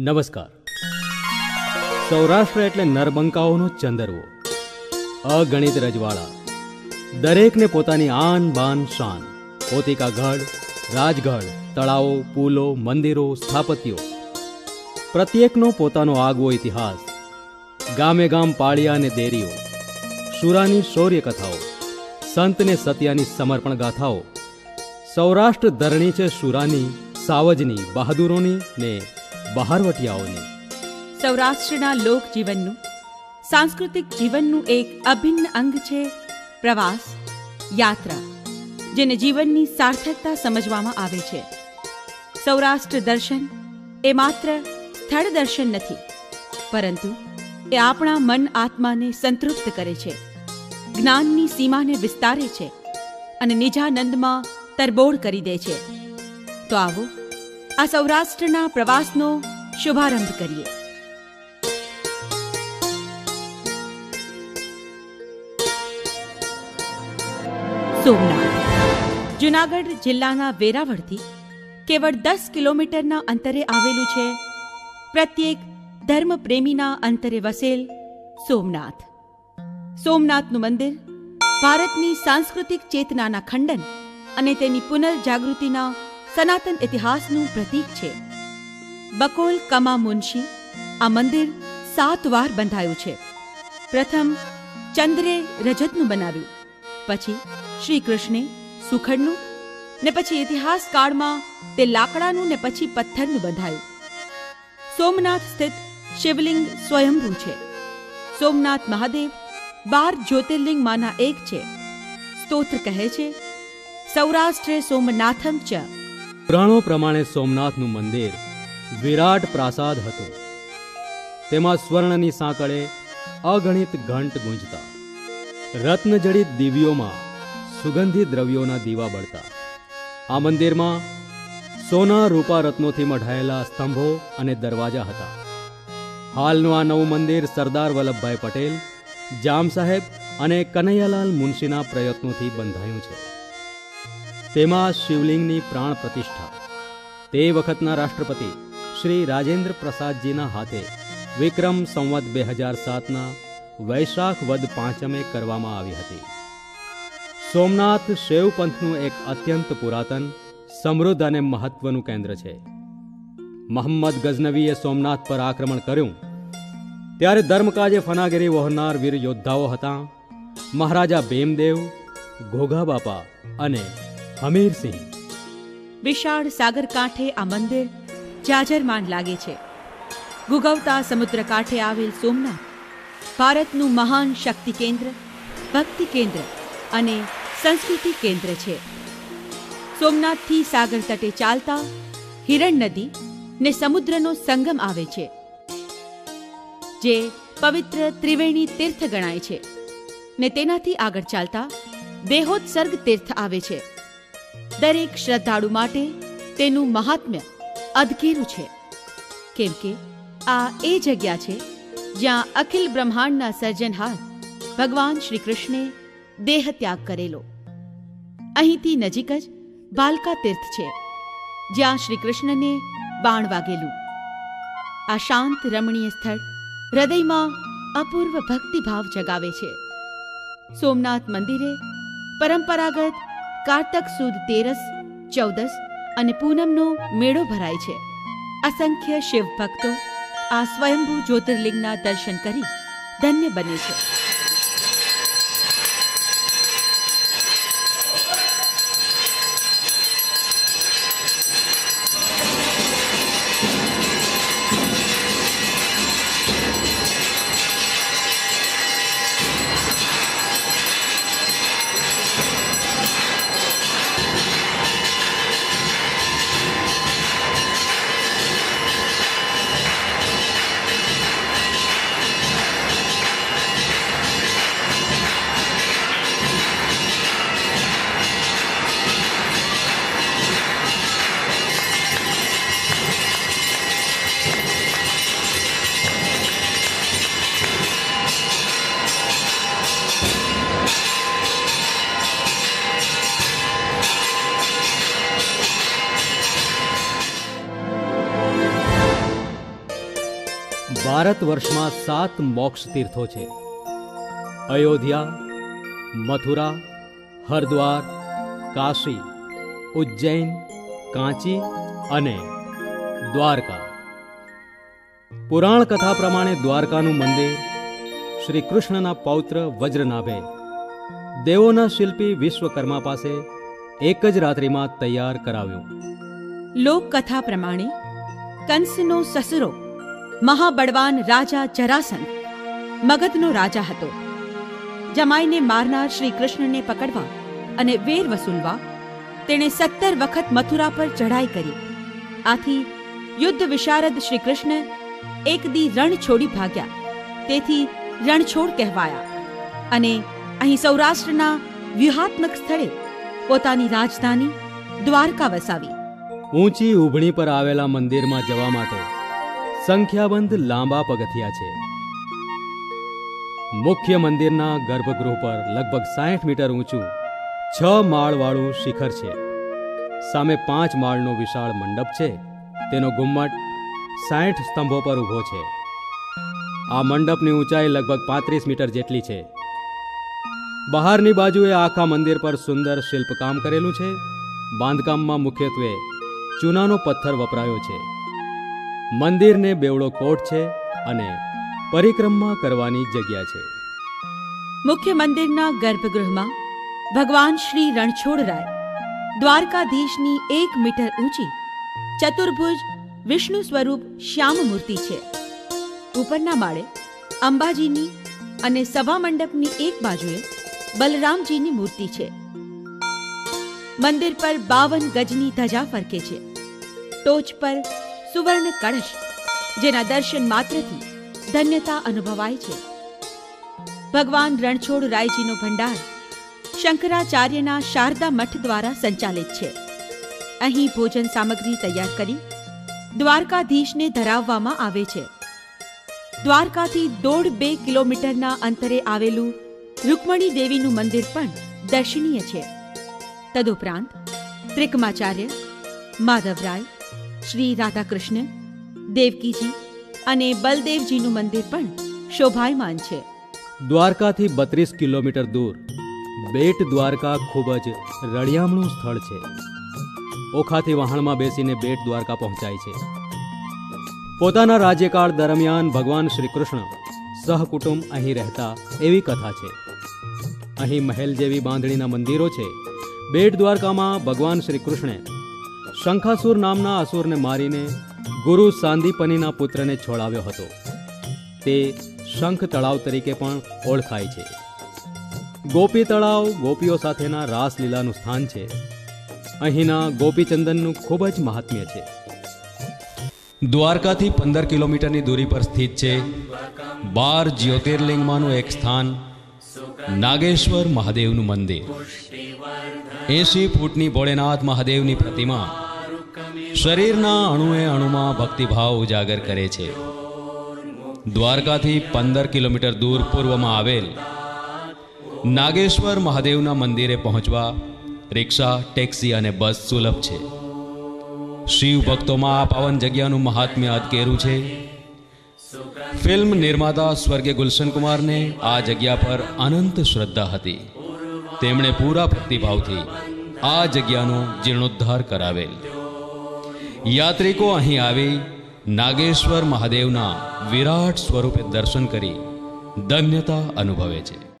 નમસ્કાર. સૌરાષ્ટ્ર એટલે નરબંકાઓનો ચંદરવો, અગણિત રજવાડા, દરેકને પોતાની આન બાન શાન, પોતિકા ગઢ, રાજગઢ, તળાવો, પુલો, મંદિરો, સ્થાપત્યો, પ્રત્યેકનો પોતાનો આગવો ઇતિહાસ, ગામે ગામ પાળિયા અને દેરીઓ, શુરાની શૌર્ય કથાઓ, સંતને સત્યાની સમર્પણ ગાથાઓ. સૌરાષ્ટ્ર ધરણી છે શુરાની, સાવજની, બહાદુરોની ને બહારવટિયાઓની. સૌરાષ્ટ્રના લોકજીવનનું, સાંસ્કૃતિક જીવનનું એક અભિન્ન અંગ છે પ્રવાસ, યાત્રા, જેને જીવનની સાર્થકતા સમજવામાં આવે છે. સૌરાષ્ટ્ર દર્શન એ માત્ર સ્થળ દર્શન નથી, પરંતુ એ આપણા મન આત્માને સંતૃપ્ત કરે છે, જ્ઞાનની સીમાને વિસ્તારે છે અને નિજાનંદમાં તરબોળ કરી દે છે. તો આવો આ સૌરાષ્ટ્રના પ્રવાસનો શુભારંભ કરીએ. સોમનાથ જૂનાગઢ જિલ્લાના વેરાવળથી કેવળ 10 કિલોમીટરના અંતરે આવેલું છે. પ્રત્યેક ધર્મપ્રેમીના અંતરે વસેલ સોમનાથ. સોમનાથનું મંદિર ભારતની સાંસ્કૃતિક ચેતનાના ખંડન અને તેની પુનર્જાગૃતિના સનાતન ઇતિહાસનું પ્રતીક છે. બકોલ કમા મુનશી આ મંદિર 7 વાર બંધાયું છે. પ્રથમ ચંદ્રે રજતનું બનાવ્યું, પછી શ્રી કૃષ્ણે સુખડનું, ને પછી ઇતિહાસ કાળમાં તે લાકડાનું ને પછી પથ્થરનું બંધાયું. સોમનાથ સ્થિત શિવલિંગ સ્વયંભૂ છે. સોમનાથ મહાદેવ 12 જ્યોતિર્લિંગમાંના એક છે. સ્તોત્ર કહે છે, સૌરાષ્ટ્રે સોમનાથમ ચ. પુરાણો પ્રમાણે સોમનાથનું મંદિર વિરાટ પ્રાસાદ હતું. તેમાં સ્વર્ણની સાંકળે અગણિત ઘંટ ગુંજતા, રત્નજડિત દિવ્યોમાં સુગંધિત દ્રવ્યોના દીવા બળતા. આ મંદિરમાં સોના રૂપા રત્નોથી મઢાયેલા સ્તંભો અને દરવાજા હતા. હાલનું આ નવું મંદિર સરદાર વલ્લભભાઈ પટેલ, જામ સાહેબ અને કનૈયાલાલ મુનશીના પ્રયત્નોથી બંધાયું છે. તેમાં શિવલિંગની પ્રાણ પ્રતિષ્ઠા તે વખતના રાષ્ટ્રપતિ શ્રી રાજેન્દ્ર પ્રસાદજીના હાથે વિક્રમ સંવત 2007ના વૈશાખ વદ 5 કરવામાં આવી હતી. સોમનાથ શૈવ પંથનું એક અત્યંત પુરાતન, સમૃદ્ધ અને મહત્વનું કેન્દ્ર છે. મોહમ્મદ ગઝનવીએ સોમનાથ પર આક્રમણ કર્યું ત્યારે ધર્મકાજે ફનાગીરી વહોરનાર વીર યોદ્ધાઓ હતા મહારાજા ભીમદેવ, ઘોઘાબાપા અને હમીરસિંહ. વિશાળ સાગર કાંઠે આ મંદિર જાજરમાન લાગે છે. ગુગવતા સમુદ્ર કાંઠે આવેલ સોમનાથ ભારતનું મહાન શક્તિ કેન્દ્ર, ભક્તિ કેન્દ્ર અને સંસ્કૃતિ કેન્દ્ર છે. સોમનાથથી સાગર તટે ચાલતા હિરણ નદી ને સમુદ્રનો સંગમ આવે છે, જે પવિત્ર ત્રિવેણી તીર્થ ગણાય છે. ને તેનાથી આગળ ચાલતા દેહોત્સર્ગ તીર્થ આવે છે. દરેક શ્રદ્ધાળુ માટે તેનું મહાત્મ્ય અદકેરું છે, કેમ કે આ એ જગ્યા છે જ્યાં અખિલ બ્રહ્માંડના સર્જનહાર ભગવાન શ્રી કૃષ્ણે દેહ ત્યાગ કરેલો. અહીંથી નજીક જ ભાલકા તીર્થ છે, જ્યાં શ્રી કૃષ્ણને બાણ વાગેલું. આ શાંત રમણીય સ્થળ હૃદયમાં અપૂર્વ ભક્તિભાવ જગાવે છે. સોમનાથ મંદિરે પરંપરાગત કારતક સુદ 13, 14 અને પૂનમનો મેળો ભરાય છે. અસંખ્ય શિવ ભક્તો આ સ્વયંભૂ જ્યોતિર્લિંગના દર્શન કરી ધન્ય બને છે. ભારત વર્ષમાં 7 મોક્ષ તીર્થો છે: અયોધ્યા, મથુરા, હરદ્વાર, કાશી, ઉજ્જૈન, કાંચી અને દ્વારકા. પુરાણ કથા પ્રમાણે દ્વારકાનું મંદિર શ્રી કૃષ્ણના પૌત્ર વજ્રનાભે દેવોના શિલ્પી વિશ્વકર્મા પાસે એક જ રાત્રિમાં તૈયાર કરાવ્યું. લોકકથા પ્રમાણે કંસનો સસરો મહાબળવાન રાજા જરાસંઘ મગધનો રાજા હતો. જમાઈને મારનાર શ્રી કૃષ્ણને પકડવા અને વેર વસૂલવા તેણે 17 વખત મથુરા પર ચઢાઈ કરી. આથી યુદ્ધ વિશારદ શ્રી કૃષ્ણ એક દી રણ છોડી ભાગ્યા. તેથી રણછોડ કહેવાયા અને અહીં સૌરાષ્ટ્રના વ્યૂહાત્મક સ્થળે પોતાની રાજધાની દ્વારકા વસાવી. ઊંચી ઉભણી પર આવેલા મંદિરમાં જવા માટે સંખ્યાબંધ લાંબા પગથિયા છે. મુખ્ય મંદિરના ગર્ભગૃહ પર લગભગ 60 મીટર ઊંચું 6 માળવાળું શિખર છે. સામે 5 માળનો વિશાળ મંડપ છે. તેનો ગુમ્મટ 60 સ્તંભો પર ઊભો છે. આ મંડપની ઊંચાઈ લગભગ 35 મીટર જેટલી છે. બહારની બાજુએ આખા મંદિર પર સુંદર શિલ્પકામ કરેલું છે. બાંધકામમાં મુખ્યત્વે ચૂનાનો પથ્થર વપરાયો છે. મંદિરને બેવડો કોટ છે અને પરિક્રમા કરવાની જગ્યા છે. મુખ્ય મંદિરના ગર્ભગૃહમાં ભગવાન શ્રી રણછોડરાય દ્વારકાધીશની 1 મીટર ઊંચી ચતુર્ભુજ વિષ્ણુ સ્વરૂપ શ્યામ મૂર્તિ છે. ઉપરના માળે અંબાજીની અને સભા મંડપની એક બાજુએ બલરામજીની મૂર્તિ છે. મંદિર પર 52 ગજની ધજા ફરકે છે. ટોચ પર સુવર્ણ કળશ, જેના દર્શન માત્રથી ધન્યતા અનુભવાય છે. ભગવાન રણછોડરાયજીનો ભંડાર શંકરાચાર્યના શારદા મઠ દ્વારા સંચાલિત છે. અહીં ભોજન સામગ્રી તૈયાર કરી દ્વારકાધીશને ધરાવવામાં આવે છે. દ્વારકાથી 1.5-2 કિલોમીટરના અંતરે આવેલું રૂકમણી દેવીનું મંદિર પણ દર્શનીય છે. તદુપરાંત ત્રિકમાચાર્ય, માધવરાય, શ્રી રાધાકૃષ્ણ, દેવકીજી અને બલદેવજીનું મંદિર પણ શોભાયમાન છે. દ્વારકાથી 32 કિલોમીટર દૂર બેટ દ્વારકા ખૂબ જ રળિયામણું સ્થળ છે. ઓખાથી વહાણમાં બેસીને બેટ દ્વારકા પહોંચાય છે. પોતાના રાજ્યકાળ દરમિયાન ભગવાન શ્રી કૃષ્ણ સહકુટુંબ અહીં રહેતા એવી કથા છે. અહીં મહેલ જેવી બાંધણીના મંદિરો છે. બેટ દ્વારકામાં ભગવાન શ્રી કૃષ્ણે શંખાસુર નામના અસુરને મારીને ગુરુ સાંદીપનીના પુત્રને છોડાવ્યો હતો. તે શંખ તળાવ તરીકે પણ ઓળખાય છે. ગોપી તળાવ ગોપીઓ સાથેના રાસલીલાનું સ્થાન છે. અહીંના ગોપીચંદનનું ખૂબ જ મહાત્મ્ય છે. દ્વારકાથી 15 કિલોમીટરની દૂરી પર સ્થિત છે 12 જ્યોતિર્લિંગમાંનું એક સ્થાન નાગેશ્વર મહાદેવનું મંદિર. 80 ફૂટની ભોળેનાથ મહાદેવની પ્રતિમા શરીરના અણુએ અણુમાં ભક્તિભાવ ઉજાગર કરે છે. દ્વારકાથી 15 કિલોમીટર દૂર પૂર્વમાં આવેલ નાગેશ્વર મહાદેવના મંદિરે પહોંચવા રિક્ષા, ટેક્સી અને બસ સુલભ છે. શિવ ભક્તોમાં આ પાવન જગ્યાનું મહાત્મ્ય અદકેરું છે. ફિલ્મ નિર્માતા સ્વર્ગીય ગુલશનકુમારને આ જગ્યા પર અનંત શ્રદ્ધા હતી. તેમણે પૂરા ભક્તિભાવથી આ જગ્યાનો જીર્ણોદ્ધાર કરાવેલ. યાત્રિકો અહીં આવી નાગેશ્વર મહાદેવના વિરાટ સ્વરૂપે દર્શન કરી ધન્યતા અનુભવે છે.